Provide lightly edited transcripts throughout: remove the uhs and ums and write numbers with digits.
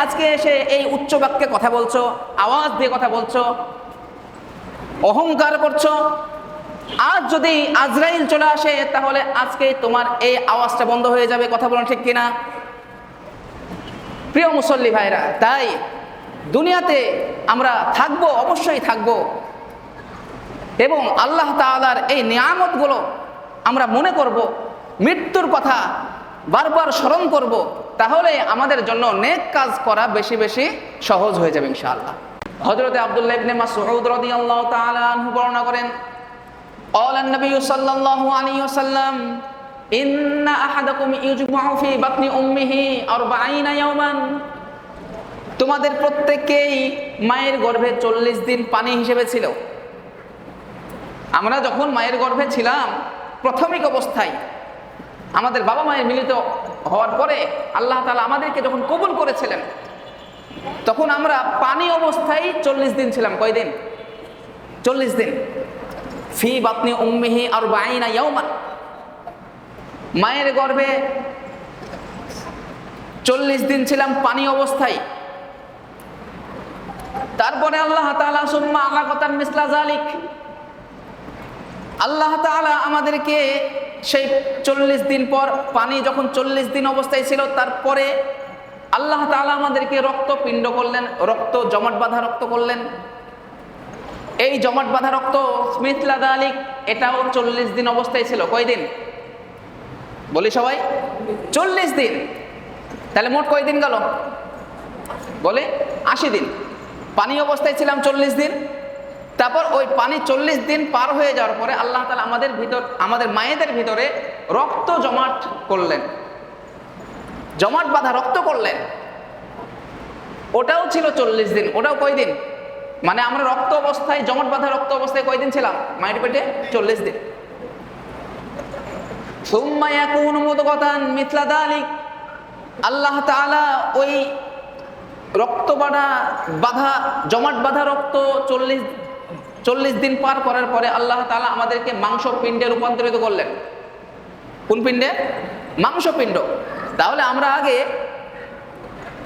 আজকে এসে এই উচ্চ বাক্যে কথা বলছো, আওয়াজ দিয়ে কথা বলছো, অহংকার করছো। আজ যদি আজরাইল চলে আসে তাহলে আজকে তোমার এই আওয়াজটা বন্ধ হয়ে যাবে। কথা বলুন ঠিক কিনা? প্রিয় মুসল্লি ভাইরা, তাই দুনিয়াতে আমরা থাকবো, অবশ্যই থাকবো, এবং আল্লাহ তাআলার এই নিয়ামতগুলো আমরা মনে করব, মৃত্যুর কথা বারবার স্মরণ করব, তাহলে আমাদের জন্য নেক কাজ করা বেশি বেশি সহজ হয়ে যাবে ইনশাআল্লাহ। হযরত আব্দুল্লাহ ইবনে মাসউদ রাদিয়াল্লাহু তাআলা আনহু বর্ণনা করেন, قال النبي صلى الله عليه وسلم إن أحدكم يجمع في بطن أمه 40 يوما। তোমাদের প্রত্যেককেই মায়ের গর্ভে 40 দিন পানি হিসেবে ছিল। আমরা যখন মায়ের গর্ভে ছিলাম, প্রাথমিক অবস্থায় আমাদের বাবা মায়ের মিলিত হওয়ার পরে আল্লাহ তাআলা আমাদেরকে যখন কবুল করেছিলেন, তখন আমরা পানি অবস্থায় 40 দিন ছিলাম। কয়দিন? 40 দিন। ফি বাতনি উম্মিহি 40 ইয়াওমান। মায়ের গর্ভে 40 দিন ছিলাম পানি অবস্থায়। তারপরে আল্লাহ তাআলা সুম্মা আলাকাতান মিসলা যালিক, আল্লাহ তাআলা আমাদেরকে সেই 40 দিন পর, পানি যখন 40 দিন অবস্থায় ছিল, তারপরে আল্লাহ তাআলা আমাদেরকে রক্তপিণ্ড করলেন, রক্ত জমাট বাঁধা রক্ত করলেন। এই জমাট বাঁধা রক্ত মিসলা যালিক, এটাও 40 দিন অবস্থায় ছিল। কয়দিন বলি সবাই? 40 দিন। তাহলে মোট কয়দিন গেল? বলে 80 দিন। পানি অবস্থায় ছিলাম 40 দিন, তারপর ওই পানি 40 দিন পার হয়ে যাওয়ার পরে আল্লাহ তাআলা আমাদের মায়েদের ভিতরে রক্ত জমাট করলেন, জমাট বাঁধা রক্ত করলেন। ওটাও ছিল 40 দিন। ওটাও কয়দিন? মানে আমরা রক্ত অবস্থায়, জমাট বাঁধা রক্ত অবস্থায় কয়দিন ছিলাম মায়ের পেটে? 40 দিন। সুম্মা ইয়াকুনু মুদগাতান মিসলা যালিক, আল্লাহ তাআলা ওই রক্ত বাঁধা জমাট বাঁধা রক্ত 40 দিন পার করার পরে আল্লাহ তাআলা আমাদেরকে মাংস পিণ্ডে রূপান্তরিত করলেন। কোন পিণ্ডে? মাংস পিণ্ড। তাহলে আমরা আগে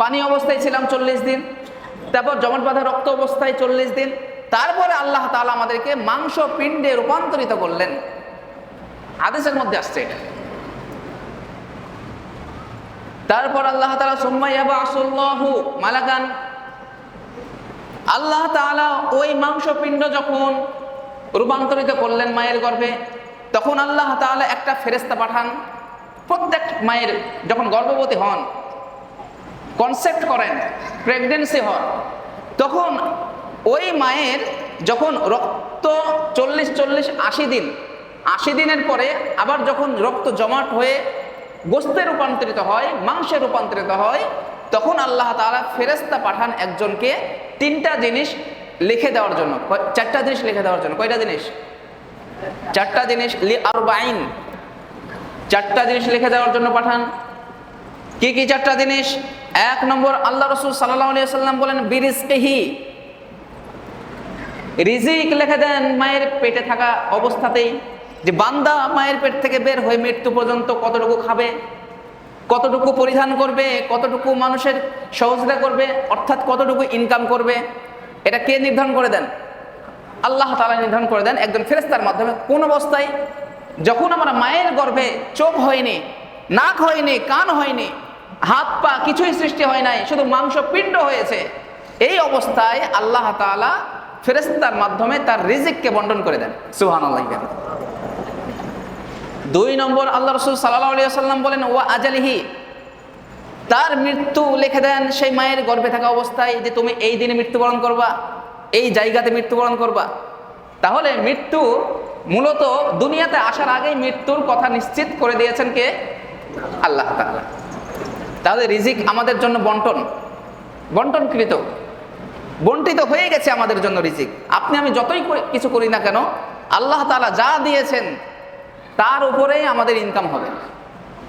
পানি অবস্থায় ছিলাম 40 দিন, তারপর জমাট বাঁধা রক্ত অবস্থায় 40 দিন, তারপরে আল্লাহ তাআলা আমাদেরকে মাংস পিণ্ডে রূপান্তরিত করলেন। হাদিসের মধ্যে আসছে এটা। তারপর আল্লাহ তাআলা সুম্মা ইয়াবআসুল্লাহু মালাকান, আল্লাহ তাআলা ওই মাংসপিণ্ড যখন রূপান্তরিত করলেন মায়ের গর্ভে, তখন আল্লাহ তাআলা একটা ফেরেশতা পাঠান। প্রত্যেক মায়ের যখন গর্ভবতী হন, কনসেপ্ট করেন, প্রেগন্যান্সি হন, তখন ওই মায়ের যখন রক্ত 80 দিন, 80 দিনের পরে আবার যখন রক্ত জমাট হয়ে গোস্তে রূপান্তরিত হয়, মাংসে রূপান্তরিত হয়, তখন আল্লাহ তাআলা ফেরেশতা পাঠান একজনকে 3টা জিনিস লিখে দেওয়ার জন্য। 4টা জিনিস লিখে দেওয়ার জন্য। কয়টা জিনিস? 4টা জিনিস। লি 40, 4টা জিনিস লিখে দেওয়ার জন্য পাঠান। কি কি 4টা জিনিস? 1 নম্বর, আল্লাহ রাসূল সাল্লাল্লাহু আলাইহি ওয়াসাল্লাম বলেন বিরিজকিহি, রিজিক লিখে দেন মায়ের পেটে থাকা অবস্থাতেই, যে বান্দা মায়ের পেট থেকে বের হয়ে মৃত্যু পর্যন্ত কতটুকু খাবে, কতটুকু পরিধান করবে, কতটুকু মানুষের সহযোগিতা করবে, অর্থাৎ কতটুকু ইনকাম করবে, এটা কে নির্ধারণ করে দেন? আল্লাহ তাআলা নির্ধারণ করে দেন একজন ফেরেশতার মাধ্যমে। কোন অবস্থায়? যখন আমরা মায়ের গর্ভে চোখ হয়নি, নাক হয়নি, কান হয়নি, হাত পা কিছুই সৃষ্টি হয় নাই, শুধু মাংস পিণ্ড হয়েছে, এই অবস্থায় আল্লাহ তাআলা ফেরেশতার মাধ্যমে তার রিজিককে বন্টন করে দেন। সুবহানাল্লাহ। 2 নম্বর, আল্লাহ রাসূল সাল্লাল্লাহু আলাইহি ওয়াসাল্লাম বলেন ওয়া আজালিহি, তার মৃত্যু লিখে দেন সেই মায়ের গর্ভে থাকা অবস্থায়, যে তুমি এই দিনে মৃত্যুবরণ করবা, এই জায়গাতে মৃত্যুবরণ করবা। তাহলে মৃত্যু মূলত দুনিয়াতে আসার আগেই মৃত্যুর কথা নিশ্চিত করে দিয়েছেন কে? আল্লাহ তাআলা। তাহলে রিজিক আমাদের জন্য বন্টনকৃত, বন্টিত হয়ে গেছে আমাদের জন্য রিজিক। আপনি আমি যতই কিছু করি না কেন, আল্লাহ তাআলা যা দিয়েছেন তার উপরেই আমাদের ইনকাম হবে,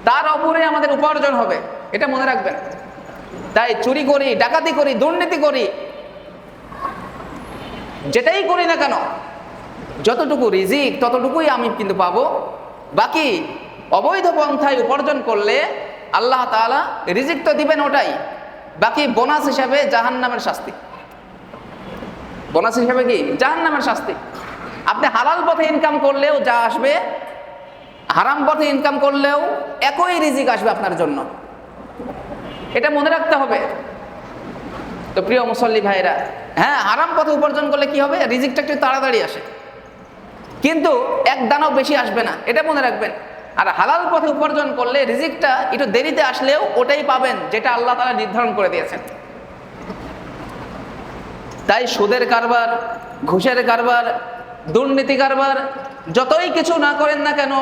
তার উপরে আমাদের উপার্জন হবে, এটা মনে রাখবেন। তাই চুরি করি, ডাকাতি করি, দুর্নীতি করি, যেটাই করি না কেন, যতটুকু রিজিক ততটুকুই আমি কিন্তু পাবো। বাকি অবৈধ পন্থায় উপার্জন করলে আল্লাহ তাআলা রিজিক তো দিবেন ওটাই, বাকি বোনাস হিসাবে জাহান্নামের শাস্তি। বোনাস হিসাবে কি? জাহান্নামের শাস্তি। আপনি হালাল পথে ইনকাম করলেও যা আসবে, হারাম পথে ইনকাম করলেও একই রিজিক আসবে আপনার জন্য, এটা মনে রাখতে হবে। তো প্রিয় মুসল্লি ভাইরা, হ্যাঁ, হারাম পথে উপার্জন করলে কি হবে? রিজিকটা একটু তাড়াতাড়ি আসে, কিন্তু এক দানাও বেশি আসবে না, এটা মনে রাখবেন। আর হালাল পথে উপার্জন করলে রিজিকটা একটু দেরিতে আসলেও ওটাই পাবেন যেটা আল্লাহ তাআলা নির্ধারণ করে দিয়েছেন। তাই সুদের কারবার, ঘুষের কারবার, দুর্নীতি কারবার যতই কিছু না করেন না কেন,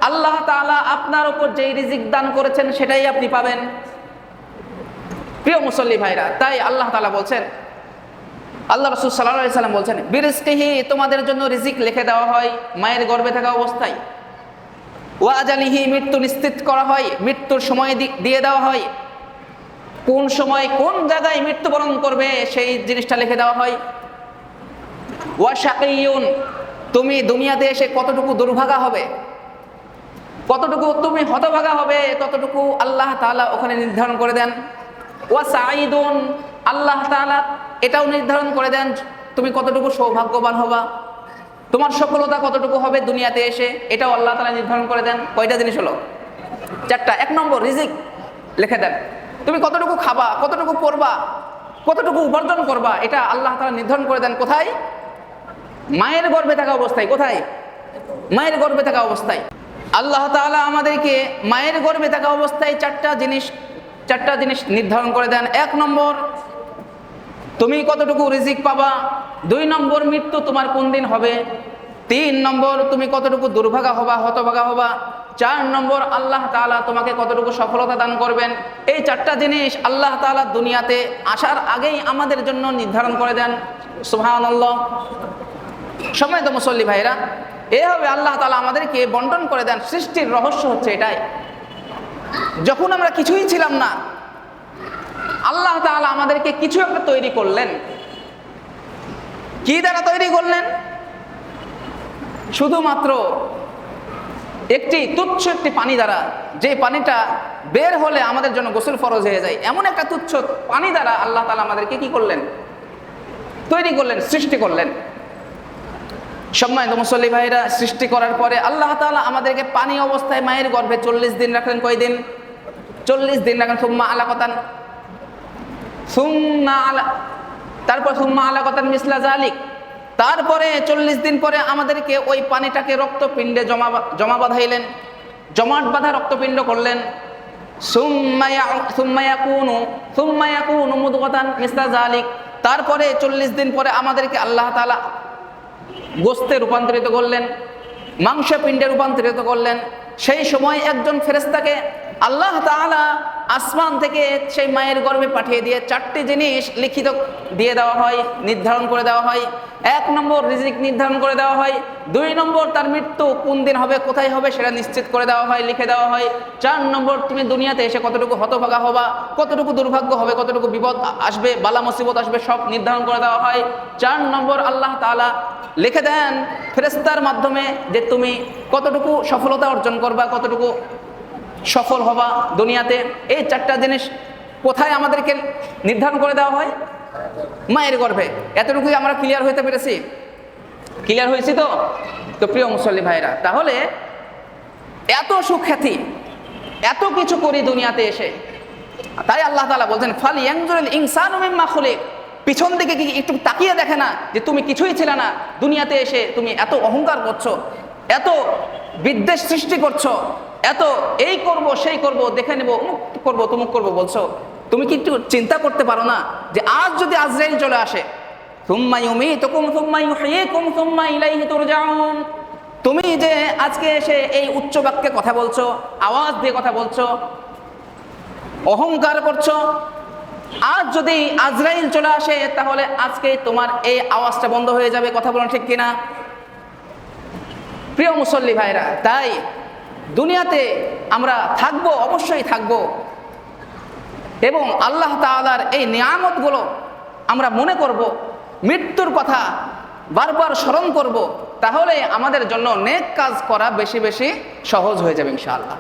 আল্লাহ তাআলা আপনার উপর যেই রিজিক দান করেছেন সেটাই আপনি পাবেন। প্রিয় মুসল্লি ভাইরা, তাই আল্লাহ তাআলা বলছেন, আল্লাহ রাসূল সাল্লাল্লাহু আলাইহি সাল্লাম বলছেন, বিরিজকিহি, তোমাদের জন্য রিজিক লিখে দেওয়া হয় মায়ের গর্ভে থাকা অবস্থায়। ওয়া আজালিহি, মৃত্যু নিশ্চিত করা হয়, মৃত্যুর সময় দিয়ে দেওয়া হয়। কোন সময় কোন জায়গায় মৃত্যুবরণ করবে সেই জিনিসটা লিখে দেওয়া হয়। ওয়া শাকিয়ুন, তুমি দুনিয়াতে এসে কতটুকু দুর্ভাগা হবে, কতটুকু তুমি হতভাগা হবে, ততটুকু আল্লাহ তাআলা ওখানে নির্ধারণ করে দেন। ওয়া সাঈদুন, আল্লাহ তাআলা এটাও নির্ধারণ করে দেন তুমি কতটুকু সৌভাগ্যবান হবা, তোমার সফলতা কতটুকু হবে দুনিয়াতে এসে, এটাও আল্লাহ তাআলা নির্ধারণ করে দেন। কয়টা জিনিস হলো? চারটা। এক নম্বর, রিজিক লিখে দেন, তুমি কতটুকু খাবা, কতটুকু পড়বা, কতটুকু উপার্জন করবা, এটা আল্লাহ তাআলা নির্ধারণ করে দেন। কোথায়? মায়ের গর্ভে থাকা অবস্থায়। কোথায়? মায়ের গর্ভে থাকা অবস্থায়। আল্লাহ তাআলা আমাদেরকে মায়ের গর্ভে থাকা অবস্থায় চারটা জিনিস নির্ধারণ করে দেন। এক নম্বর, তুমি কতটুকু রিজিক পাবা। দুই নম্বর, মৃত্যু তোমার কোন দিন হবে। তিন নম্বর, তুমি কতটুকু দুর্ভাগা হবা, হতভাগা হবা। চার নম্বর, আল্লাহ তাআলা তোমাকে কতটুকু সফলতা দান করবেন। এই চারটা জিনিস আল্লাহ তাআলা দুনিয়াতে আসার আগেই আমাদের জন্য নির্ধারণ করে দেন। সুবহানাল্লাহ। সম্মানিত মুসল্লি ভাইরা, এভাবে আল্লাহ তাআলা আমাদেরকে বন্টন করে দেন। সৃষ্টির রহস্য হচ্ছে এটাই, যখন আমরা কিছুই ছিলাম না, আল্লাহ তাআলা আমাদেরকে কিছু একটা তৈরি করলেন। কি দ্বারা তৈরি করলেন? শুধুমাত্র একটি তুচ্ছ একটি পানি দ্বারা, যে পানিটা বের হলে আমাদের জন্য গোসল ফরজ হয়ে যায়, এমন একটা তুচ্ছ পানি দ্বারা আল্লাহ তাআলা আমাদেরকে কি করলেন? তৈরি করলেন, সৃষ্টি করলেন। সম্মানিত মুসল্লি ভাইরা, সৃষ্টি করার পরে আল্লাহ তাআলা আমাদেরকে পানি অবস্থায় মায়ের গর্ভে 40 দিন রাখলেন। কয়দিন? 40 দিন রাখলেন। তারপর সুম্মা আলাকাতান মিসলা যালিক, তারপরে 40 দিন পরে আমাদেরকে ওই পানিটাকে রক্তপিণ্ডে জমা বাঁধাইলেন, জমাট বাঁধা রক্তপিণ্ড করলেন। সুম্মা ইয়াকুনু মুদগাতান মিসলা যালিক, তারপরে 40 দিন পরে আমাদেরকে আল্লাহ তাআলা গোস্তে রূপান্তরিত করলেন, মাংসপিণ্ডে রূপান্তরিত করলেন। সেই সময় একজন ফেরেশতাকে আল্লাহ তাআলা আসমান থেকে সেই মায়ের গর্ভে পাঠিয়ে দিয়ে চারটি জিনিস লিখিত দিয়ে দেওয়া হয়, নির্ধারণ করে দেওয়া হয়। এক নম্বর, রিজিক নির্ধারণ করে দেওয়া হয়। দুই নম্বর, তার মৃত্যু কোন দিন হবে, কোথায় হবে সেটা নিশ্চিত করে দেওয়া হয়, লিখে দেওয়া হয়। চার নম্বর, তুমি দুনিয়াতে এসে কতটুকু হতভাগা হবা, কতটুকু দুর্ভাগ্য হবে, কতটুকু বিপদ আসবে, বালা মুসিবত আসবে, সব নির্ধারণ করে দেওয়া হয়। চার নম্বর, আল্লাহ তাআলা লিখে দেন ফেরেশতার মাধ্যমে যে তুমি কতটুকু সফলতা অর্জন করবা, কতটুকু সফল হবা দুনিয়াতে। এই চারটা জিনিস কোথায় আমাদেরকে নির্ধারণ করে দেওয়া হয়? মায়ের গর্ভে। এতটুকুই আমরা ক্লিয়ার হইতে পেরেছি? ক্লিয়ার হয়েছি তো? তো প্রিয় মুসল্লি ভাইরা, তাহলে এত সুখ্যাতি, এত কিছু করি দুনিয়াতে এসে, তাই আল্লাহ তাআলা বলছেন ফাল ইয়ানজুরুল ইনসানু মিম্মা খুলিক, পিছন দিকে কি একটু তাকিয়ে দেখে না যে তুমি কিছুই ছিলে না, দুনিয়াতে এসে তুমি এত অহংকার করছো, এত বিদ্বেষ সৃষ্টি করছো, এত এই করব সেই করব, দেখে নেব, অমুক করব তমুক করব বলছো। তুমি কি একটু চিন্তা করতে পারো না যে আজ যদি আজরাইল চলে আসে, সুম্মা ইউমীতুকুম সুম্মা ইউহয়ীকুম সুম্মা ইলাইহি তুরজাউন, তুমি যে আজকে এসে এই উচ্চ বাক্যে কথা বলছো, আওয়াজ দিয়ে কথা বলছো, অহংকার করছো, আজ যদি আজরাইল চলে আসে তাহলে আজকে তোমার এই আওয়াজটা বন্ধ হয়ে যাবে। কথা বলুন ঠিক কিনা? প্রিয় মুসল্লি ভাইরা, তাই দুনিয়াতে আমরা থাকবো, অবশ্যই থাকবো, এবং আল্লাহ তাআলার এই নিয়ামতগুলো আমরা মনে করব, মৃত্যুর কথা বারবার স্মরণ করব, তাহলে আমাদের জন্য নেক কাজ করা বেশি বেশি সহজ হয়ে যাবে ইনশাআল্লাহ।